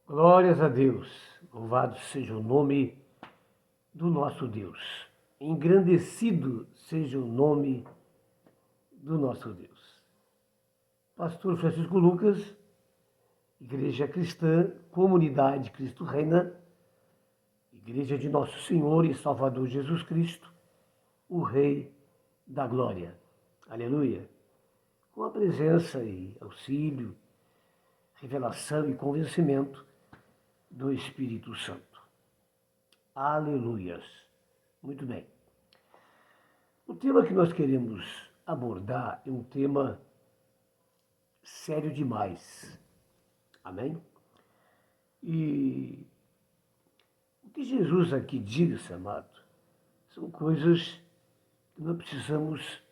Glórias a Deus, louvado seja o nome do nosso Deus, engrandecido seja o nome do nosso Deus. Pastor Francisco Lucas, Igreja Cristã, Comunidade Cristo Reina, Igreja de Nosso Senhor e Salvador Jesus Cristo, o Rei da Glória. Aleluia! Com a presença e auxílio, revelação e convencimento do Espírito Santo. Aleluias! Muito bem. O tema que nós queremos abordar é um tema sério demais. Amém? E o que Jesus aqui diz, amado, são coisas que nós precisamos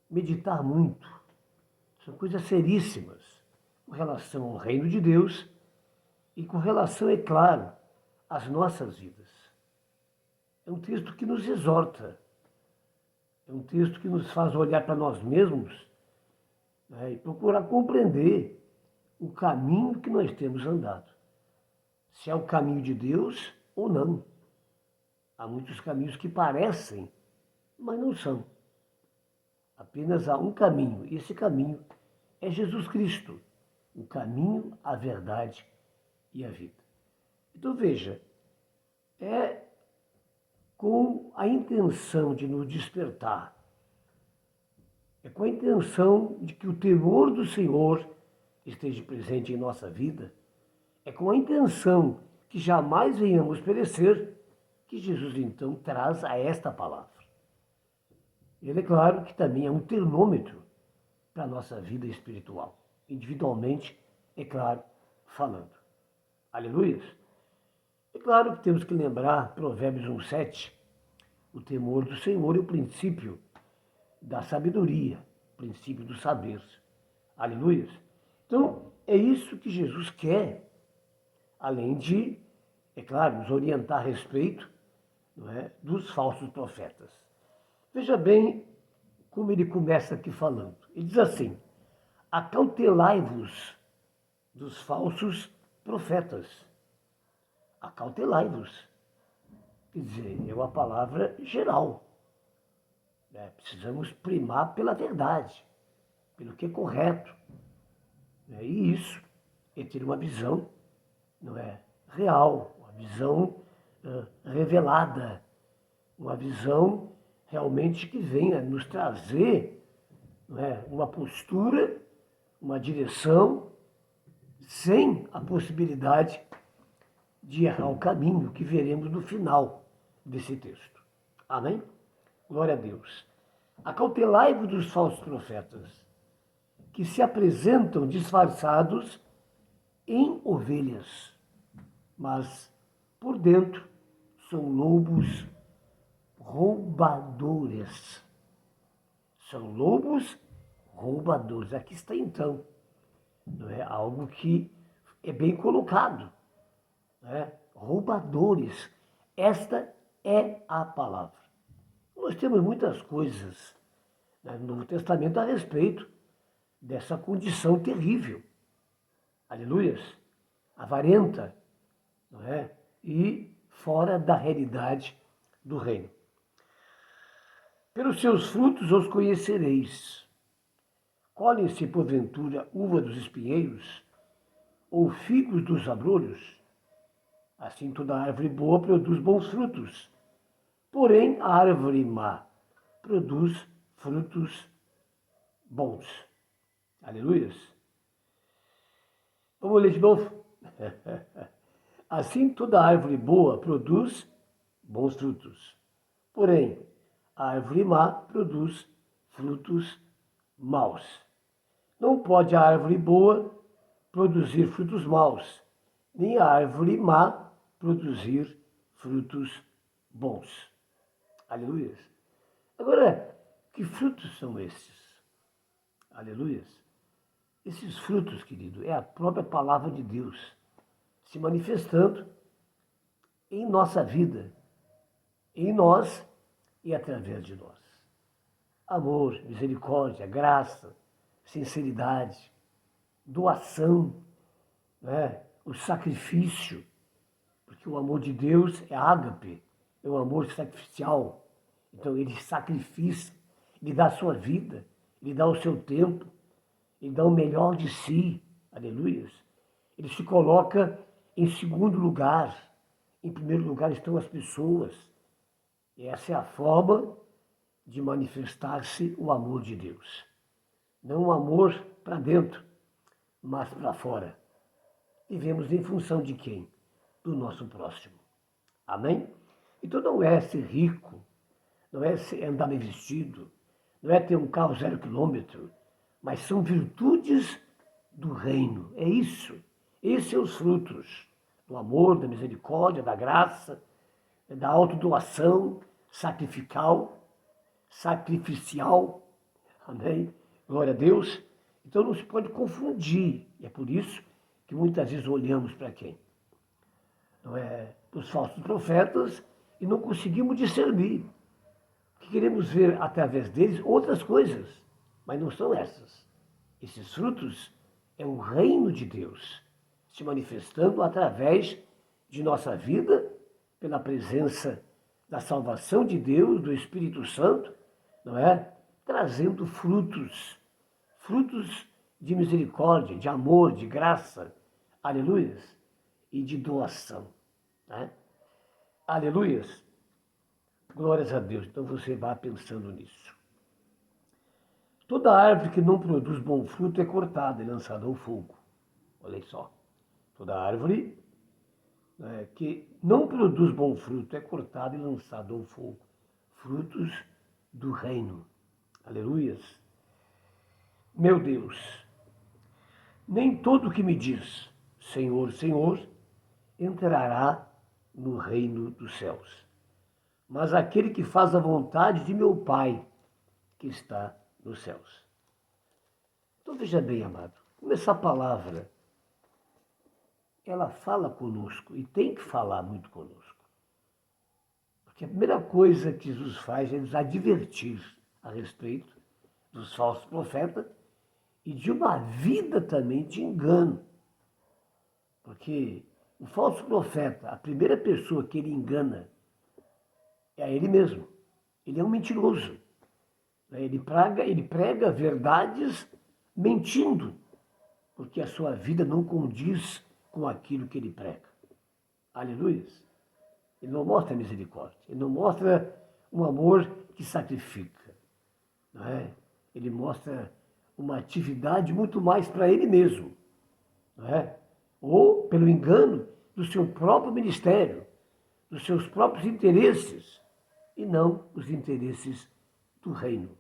meditar muito. São coisas seríssimas com relação ao reino de Deus e com relação, é claro, às nossas vidas. É um texto que nos exorta, é um texto que nos faz olhar para nós mesmos, né, e procurar compreender o caminho que nós temos andado. Se é o caminho de Deus ou não. Há muitos caminhos que parecem, mas não são. Apenas há um caminho, e esse caminho é Jesus Cristo, o caminho, a verdade e a vida. Então veja, é com a intenção de nos despertar, é com a intenção de que o temor do Senhor esteja presente em nossa vida, é com a intenção que jamais venhamos perecer, que Jesus então traz a esta palavra. Ele é claro que também é um termômetro para a nossa vida espiritual, individualmente, é claro, falando. Aleluia! É claro que temos que lembrar Provérbios 1,7, o temor do Senhor é o princípio da sabedoria, o princípio do saber. Aleluia! Então, é isso que Jesus quer, além de, é claro, nos orientar a respeito, não é, dos falsos profetas. Veja bem como ele começa aqui falando. Ele diz assim: acautelai-vos dos falsos profetas. Acautelai-vos. Quer dizer, é uma palavra geral. Precisamos primar pela verdade, pelo que é correto. E isso é ter uma visão, não é, real, uma visão revelada, uma visão realmente que venha nos trazer, não é, uma postura, uma direção, sem a possibilidade de errar o caminho que veremos no final desse texto. Amém? Glória a Deus. Acautelai-vos dos falsos profetas, que se apresentam disfarçados em ovelhas, mas por dentro são lobos roubadores. São lobos roubadores. Aqui está então, não é algo que é bem colocado, né? Roubadores. Esta é a palavra. Nós temos muitas coisas, né, no Novo Testamento a respeito dessa condição terrível. Aleluias. Avarenta, não é? E fora da realidade do reino. Pelos seus frutos os conhecereis. Colhem-se, porventura, uva dos espinheiros, ou figos dos abrolhos? Assim toda árvore boa produz bons frutos, porém a árvore má produz frutos bons. Aleluias. Vamos ler de novo? Assim toda árvore boa produz bons frutos, porém a árvore má produz frutos maus. Não pode a árvore boa produzir frutos maus, nem a árvore má produzir frutos bons. Aleluia. Agora, que frutos são esses? Aleluia. Esses frutos, querido, é a própria palavra de Deus se manifestando em nossa vida, em nós e através de nós. Amor, misericórdia, graça, sinceridade, doação, né? o sacrifício, porque o amor de Deus é ágape, é um amor sacrificial. Então ele sacrifica, ele dá a sua vida, ele dá o seu tempo, ele dá o melhor de si, aleluias. Ele se coloca em segundo lugar, em primeiro lugar estão as pessoas. E essa é a forma de manifestar-se o amor de Deus. Não o amor para dentro, mas para fora. Vivemos em função de quem? Do nosso próximo. Amém? Então não é ser rico, não é andar bem vestido, não é ter um carro 0 km, mas são virtudes do reino. É isso. Esses são os frutos do amor, da misericórdia, da graça, da autodoação sacrificial. Amém? Glória a Deus. Então não se pode confundir. E é por isso que muitas vezes olhamos para quem? Não é? Os falsos profetas e não conseguimos discernir. Porque queremos ver através deles outras coisas, mas não são essas. Esses frutos é o reino de Deus se manifestando através de nossa vida, pela presença da salvação de Deus, do Espírito Santo, não é? Trazendo frutos de misericórdia, de amor, de graça, aleluias, e de doação, né? Aleluias. Glórias a Deus. Então você vá pensando nisso. Toda árvore que não produz bom fruto é cortada e lançada ao fogo. Olha só. Toda árvore, né, que não produz bom fruto é cortada e lançada ao fogo. Frutos do reino. Aleluias. Meu Deus, nem todo que me diz Senhor, Senhor, entrará no reino dos céus, mas aquele que faz a vontade de meu Pai que está nos céus. Então veja bem, amado, como essa palavra, ela fala conosco e tem que falar muito conosco. Porque a primeira coisa que Jesus faz é nos advertir a respeito dos falsos profetas e de uma vida também de engano. Porque o falso profeta, a primeira pessoa que ele engana é a ele mesmo. Ele é um mentiroso. Ele prega verdades mentindo, porque a sua vida não condiz com aquilo que ele prega. Aleluia. Ele não mostra misericórdia, ele não mostra um amor que sacrifica. Não é? Ele mostra uma atividade muito mais para ele mesmo. Não é? Ou pelo engano do seu próprio ministério, dos seus próprios interesses, e não os interesses do reino.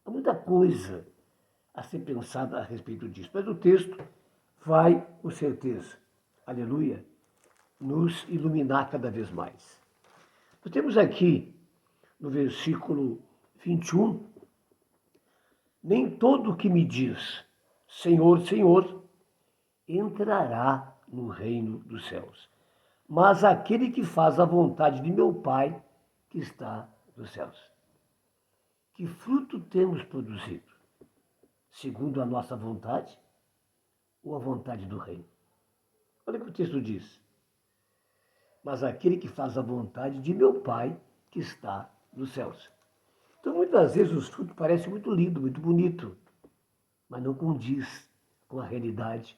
Há muita coisa a ser pensada a respeito disso, mas o texto vai, com certeza, aleluia, nos iluminar cada vez mais. Nós temos aqui, no versículo 21, nem todo que me diz Senhor, Senhor, entrará no reino dos céus, mas aquele que faz a vontade de meu Pai que está nos céus. Que fruto temos produzido? Segundo a nossa vontade ou a vontade do reino? Olha o que o texto diz. Mas aquele que faz a vontade de meu Pai que está nos céus. Então, muitas vezes, os frutos parecem muito lindo, muito bonito, mas não condiz com a realidade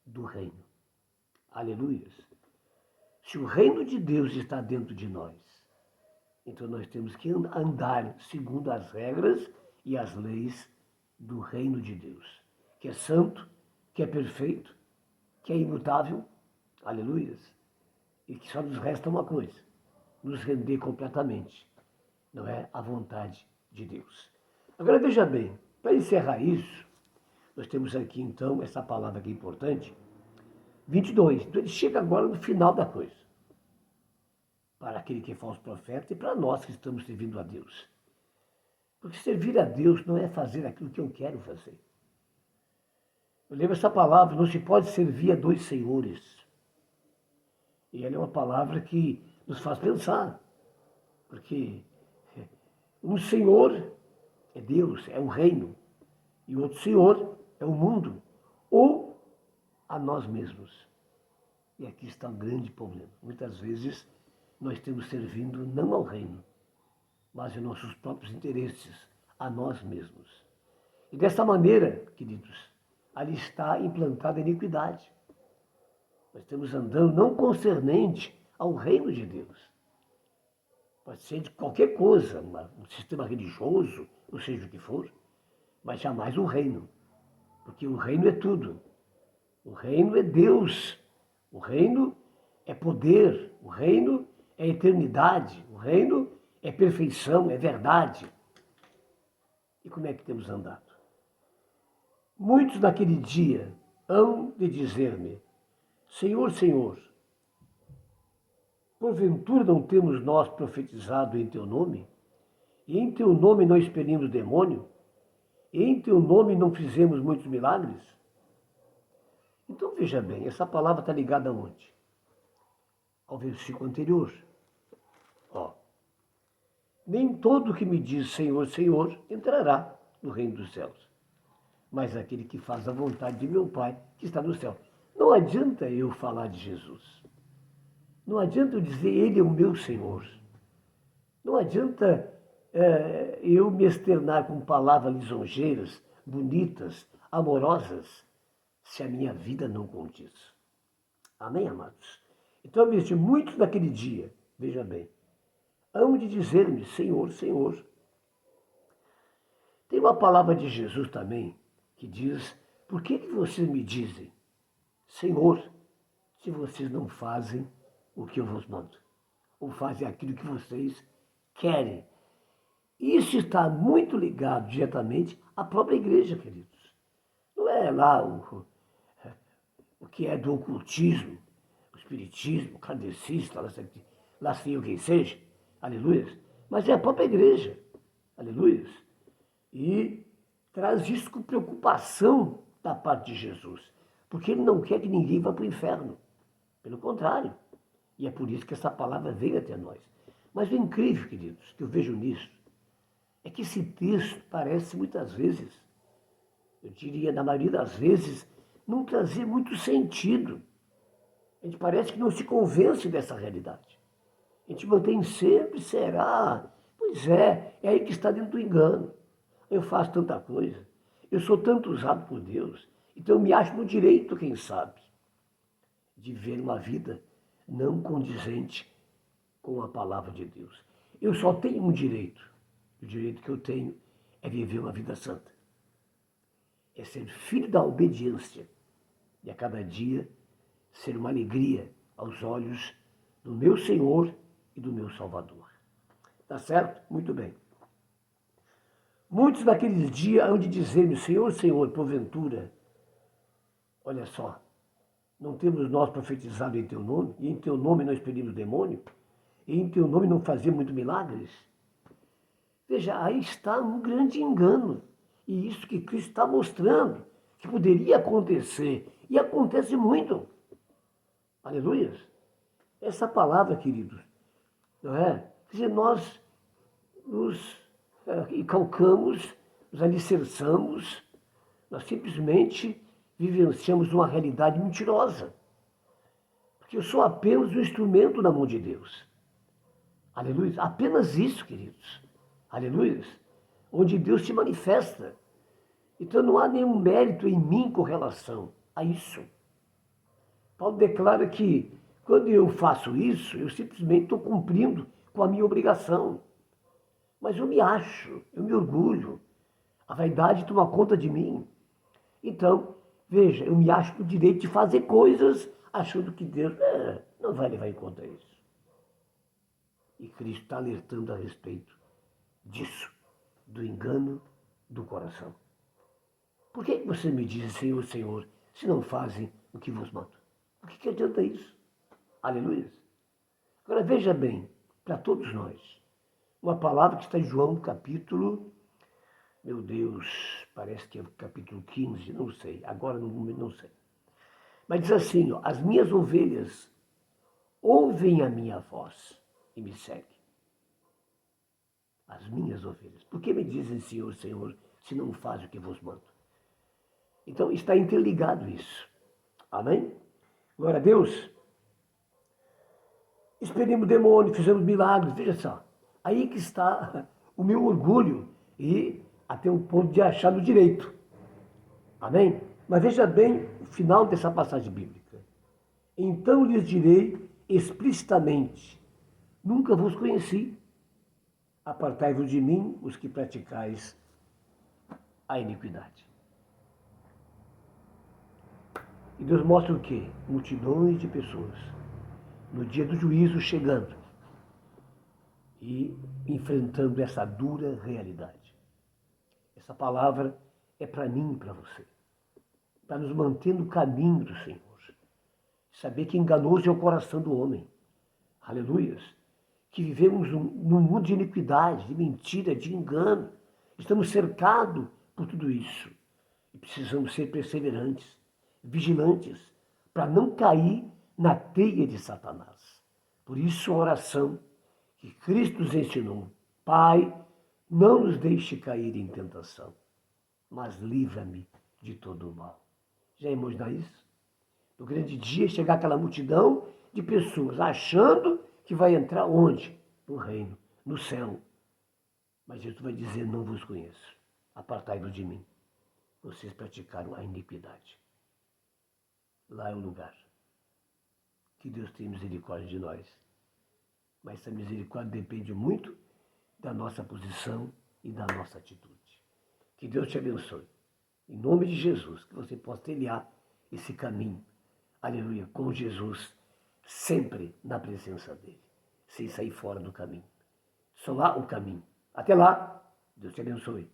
do reino. Aleluias. Se o reino de Deus está dentro de nós, então nós temos que andar segundo as regras e as leis do reino de Deus, que é santo, que é perfeito, que é imutável, aleluias, e que só nos resta uma coisa, nos render completamente, não é? A vontade de Deus. Agora veja bem, para encerrar isso, nós temos aqui então essa palavra que é importante, 22. Então ele chega agora no final da coisa, para aquele que é falso profeta e para nós que estamos servindo a Deus. Porque servir a Deus não é fazer aquilo que eu quero fazer. Eu lembro essa palavra, não se pode servir a dois senhores. E ela é uma palavra que nos faz pensar. Porque um senhor é Deus, é o reino. E o outro senhor é o mundo. Ou a nós mesmos. E aqui está um grande problema. Muitas vezes nós estamos servindo não ao reino, mas aos nossos próprios interesses, a nós mesmos. E dessa maneira, queridos, ali está implantada a iniquidade. Nós estamos andando não concernente ao reino de Deus. Pode ser de qualquer coisa, um sistema religioso, ou seja o que for, mas jamais o reino. Porque o reino é tudo. O reino é Deus. O reino é poder. O reino é eternidade. O reino é perfeição, é verdade. E como é que temos andado? Muitos naquele dia hão de dizer-me: Senhor, Senhor, porventura não temos nós profetizado em teu nome? E em teu nome não expelimos demônio? E em teu nome não fizemos muitos milagres? Então veja bem, essa palavra está ligada aonde? Ao versículo anterior. Ó, nem todo que me diz Senhor, Senhor entrará no reino dos céus, mas aquele que faz a vontade de meu Pai que está no céu. Não adianta eu falar de Jesus. Não adianta eu dizer Ele é o meu Senhor. Não adianta eu me externar com palavras lisonjeiras, bonitas, amorosas, se a minha vida não condiz. Amém, amados? Então, eu vejo muitos naquele dia, veja bem, hão de dizer-me, Senhor, Senhor. Tem uma palavra de Jesus também, que diz, por que vocês me dizem, Senhor, se vocês não fazem o que eu vos mando, ou fazem aquilo que vocês querem? Isso está muito ligado diretamente à própria igreja, queridos. Não é lá o que é do ocultismo, o espiritismo, o kardecista, lá sei o que seja, aleluia, mas é a própria igreja, aleluia. E traz isso com preocupação da parte de Jesus, porque ele não quer que ninguém vá para o inferno, pelo contrário. E é por isso que essa palavra veio até nós. Mas o incrível, queridos, que eu vejo nisso, é que esse texto parece muitas vezes, eu diria na maioria das vezes, não trazer muito sentido. A gente parece que não se convence dessa realidade. A gente mantém sempre, será? Pois é aí que está dentro do engano. Eu faço tanta coisa, eu sou tanto usado por Deus, então eu me acho no direito, quem sabe, de viver uma vida não condizente com a palavra de Deus. Eu só tenho um direito. O direito que eu tenho é viver uma vida santa. É ser filho da obediência. E a cada dia ser uma alegria aos olhos do meu Senhor e do meu Salvador. Tá certo? Muito bem. Muitos naqueles dias hão de dizer-me, Senhor, Senhor, porventura, olha só, não temos nós profetizado em teu nome, e em teu nome não expelimos demônio, e em teu nome não fazemos muitos milagres? Veja, aí está um grande engano. E isso que Cristo está mostrando, que poderia acontecer, e acontece muito. Aleluia. Essa palavra, queridos, não é? Quer dizer, nós nos calcamos, nos alicerçamos, nós simplesmente vivenciamos uma realidade mentirosa. Porque eu sou apenas um instrumento na mão de Deus. Aleluia. Apenas isso, queridos. Aleluia. Onde Deus se manifesta. Então não há nenhum mérito em mim com relação a isso. Paulo declara que quando eu faço isso, eu simplesmente estou cumprindo com a minha obrigação. Mas eu me acho, eu me orgulho. A vaidade toma conta de mim. Então, veja, eu me acho no direito de fazer coisas achando que Deus não vai levar em conta isso. E Cristo está alertando a respeito disso, do engano do coração. Por que você me diz, Senhor, Senhor, se não fazem o que vos mando? O que adianta isso? Aleluia. Agora veja bem, para todos nós, uma palavra que está em João capítulo, meu Deus, parece que é o capítulo 15, não sei, agora não sei. Mas diz assim, ó, as minhas ovelhas ouvem a minha voz e me seguem. As minhas ovelhas. Por que me dizem Senhor, Senhor, se não faz o que vos mando? Então está interligado isso. Amém? Glória a Deus. expelimos demônio, fizemos milagres, veja só. Aí que está o meu orgulho e até um ponto de achar no direito. Amém? Mas veja bem o final dessa passagem bíblica. Então lhes direi explicitamente: nunca vos conheci. Apartai-vos de mim, os que praticais a iniquidade. E Deus mostra o quê? Multidões de pessoas no dia do juízo chegando e enfrentando essa dura realidade. Essa palavra é para mim e para você. Para nos manter no caminho do Senhor. Saber que enganoso é o coração do homem. Aleluias. Que vivemos num mundo de iniquidade, de mentira, de engano. Estamos cercados por tudo isso. E precisamos ser perseverantes, vigilantes, para não cair na teia de Satanás. Por isso a oração que Cristo nos ensinou. Pai, não nos deixe cair em tentação, mas livra-me de todo o mal. Já imaginou isso? No grande dia chegar aquela multidão de pessoas achando que vai entrar onde? No reino, no céu. Mas Jesus vai dizer, não vos conheço. Apartai-vos de mim. Vocês praticaram a iniquidade. Lá é o lugar. Que Deus tenha misericórdia de nós. Mas essa misericórdia depende muito da nossa posição e da nossa atitude. Que Deus te abençoe. Em nome de Jesus, que você possa trilhar esse caminho. Aleluia, com Jesus, sempre na presença dele, sem sair fora do caminho. Só há um caminho. Até lá, Deus te abençoe.